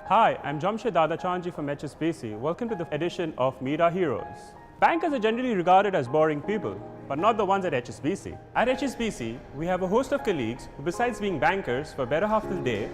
Hi, I'm Jamshed Dadachanji from HSBC. Welcome to the edition of Meet Our Heroes. Bankers are generally regarded as boring people, but not the ones at HSBC. At HSBC, we have a host of colleagues who, besides being bankers for better half the day,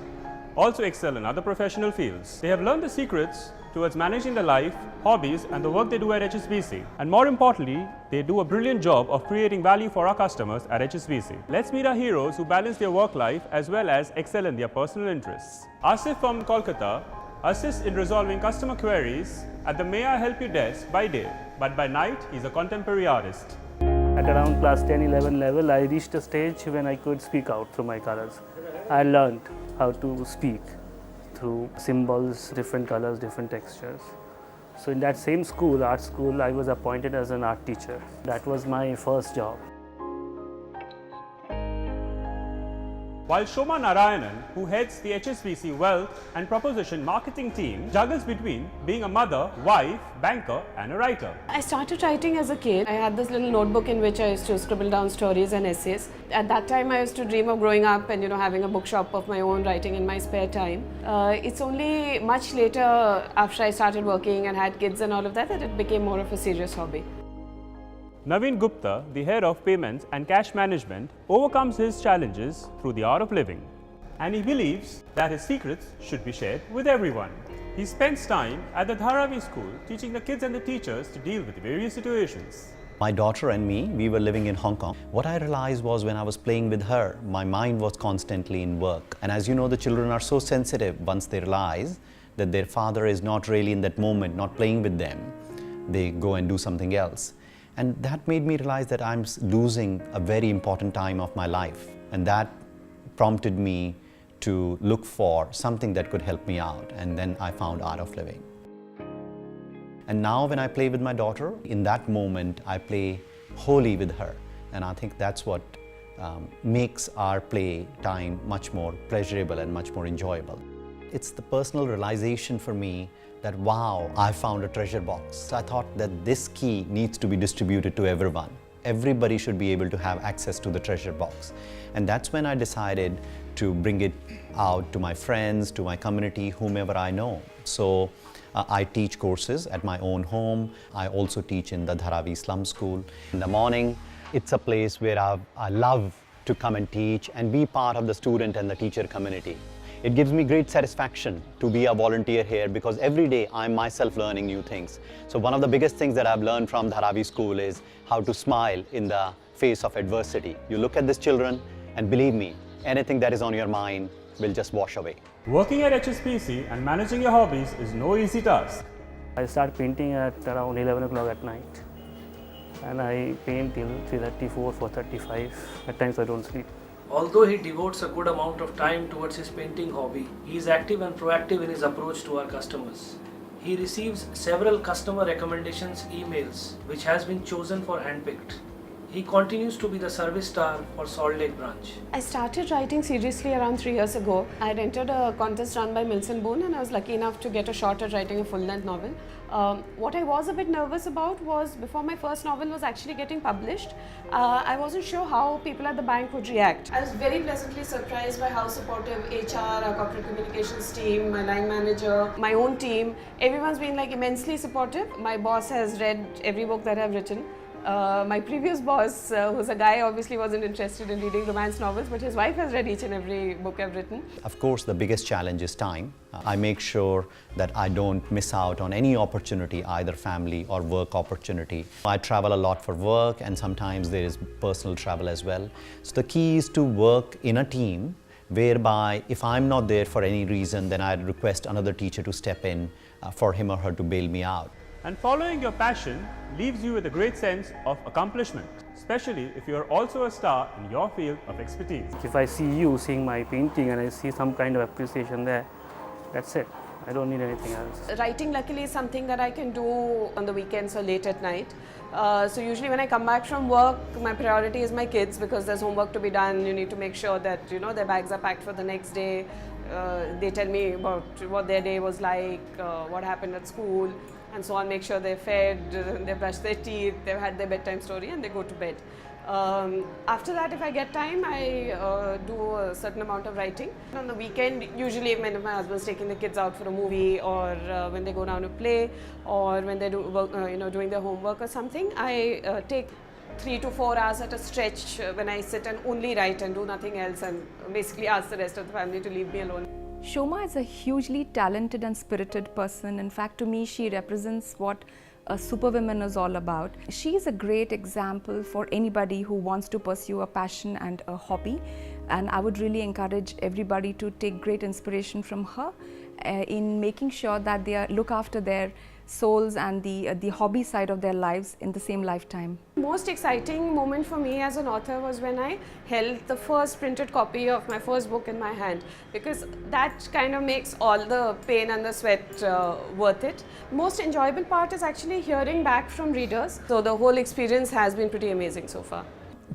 also excel in other professional fields. They have learned the secrets towards managing their life, hobbies, and the work they do at HSBC. And more importantly, they do a brilliant job of creating value for our customers at HSBC. Let's meet our heroes who balance their work life as well as excel in their personal interests. Asif from Kolkata assists in resolving customer queries at the May I Help You desk by day, but by night, he's a contemporary artist. At around class 10-11 level, I reached a stage when I could speak out through my colors. I learned how to speak through symbols, different colors, different textures. So in that same school, art school, I was appointed as an art teacher. That was my first job. While Shoma Narayanan, who heads the HSBC Wealth and Proposition Marketing team, juggles between being a mother, wife, banker and a writer. I started writing as a kid. I had this little notebook in which I used to scribble down stories and essays. At that time, I used to dream of growing up and having a bookshop of my own, writing in my spare time. It's only much later, after I started working and had kids and all of that, that it became more of a serious hobby. Naveen Gupta, the head of payments and cash management, overcomes his challenges through the art of living. And he believes that his secrets should be shared with everyone. He spends time at the Dharavi school teaching the kids and the teachers to deal with various situations. My daughter and me, we were living in Hong Kong. What I realized was when I was playing with her, my mind was constantly in work. And as you know, the children are so sensitive once they realize that their father is not really in that moment, not playing with them. They go and do something else. And that made me realize that I'm losing a very important time of my life. And that prompted me to look for something that could help me out. And then I found Art of Living. And now when I play with my daughter, in that moment, I play wholly with her. And I think that's what makes our play time much more pleasurable and much more enjoyable. It's the personal realization for me that, wow, I found a treasure box. I thought that this key needs to be distributed to everyone. Everybody should be able to have access to the treasure box. And that's when I decided to bring it out to my friends, to my community, whomever I know. So I teach courses at my own home. I also teach in the Dharavi Slum School. In the morning, it's a place where I love to come and teach and be part of the student and the teacher community. It gives me great satisfaction to be a volunteer here because every day I'm myself learning new things. So one of the biggest things that I've learned from Dharavi School is how to smile in the face of adversity. You look at these children and believe me, anything that is on your mind will just wash away. Working at HSBC and managing your hobbies is no easy task. I start painting at around 11 o'clock at night. And I paint till 3:34, 4:35. At times I don't sleep. Although he devotes a good amount of time towards his painting hobby, he is active and proactive in his approach to our customers. He receives several customer recommendations emails which has been chosen for handpicked. He continues to be the service star for Salt Lake branch. I started writing seriously around 3 years ago. I had entered a contest run by Milson Boone and I was lucky enough to get a shot at writing a full-length novel. What I was a bit nervous about was before my first novel was actually getting published, I wasn't sure how people at the bank would react. I was very pleasantly surprised by how supportive HR, our corporate communications team, my line manager, my own team, everyone's been like immensely supportive. My boss has read every book that I've written. My previous boss, who's a guy, obviously wasn't interested in reading romance novels, but his wife has read each and every book I've written. Of course, the biggest challenge is time. I make sure that I don't miss out on any opportunity, either family or work opportunity. I travel a lot for work and sometimes there is personal travel as well. So the key is to work in a team whereby if I'm not there for any reason, then I request another teacher to step in for him or her to bail me out. And following your passion leaves you with a great sense of accomplishment, especially if you are also a star in your field of expertise. If I see you seeing my painting and I see some kind of appreciation there, that's it. I don't need anything else. Writing luckily is something that I can do on the weekends or late at night. So usually when I come back from work, my priority is my kids because there's homework to be done. You need to make sure that their bags are packed for the next day. They tell me about what their day was like, what happened at school, and so on. Make sure they're fed, they brush their teeth, they've had their bedtime story and they go to bed. After that, if I get time, I do a certain amount of writing. On the weekend, usually when my husband's taking the kids out for a movie, or when they go down to play, or when they're doing their homework or something, I take 3 to 4 hours at a stretch when I sit and only write and do nothing else, and basically ask the rest of the family to leave me alone. Shoma is a hugely talented and spirited person. In fact, to me, she represents what a superwoman is all about. She is a great example for anybody who wants to pursue a passion and a hobby, and I would really encourage everybody to take great inspiration from her in making sure that they look after their souls and the hobby side of their lives in the same lifetime. Most exciting moment for me as an author was when I held the first printed copy of my first book in my hand, because that kind of makes all the pain and the sweat worth it. Most enjoyable part is actually hearing back from readers. So the whole experience has been pretty amazing so far.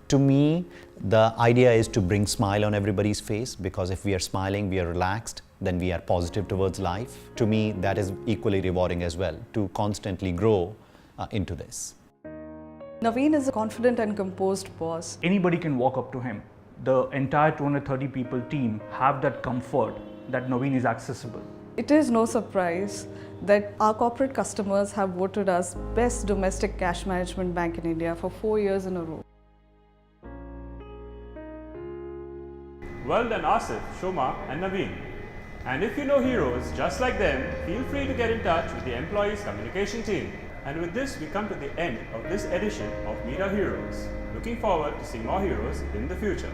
To me, the idea is to bring smile on everybody's face, because if we are smiling, we are relaxed, then we are positive towards life. To me, that is equally rewarding as well, to constantly grow into this. Naveen is a confident and composed boss. Anybody can walk up to him. The entire 230 people team have that comfort that Naveen is accessible. It is no surprise that our corporate customers have voted us Best Domestic Cash Management Bank in India for 4 years in a row. Well done, Asif, Shoma and Naveen. And if you know heroes just like them, feel free to get in touch with the employees communication team. And with this, we come to the end of this edition of Meet Our Heroes. Looking forward to seeing more heroes in the future.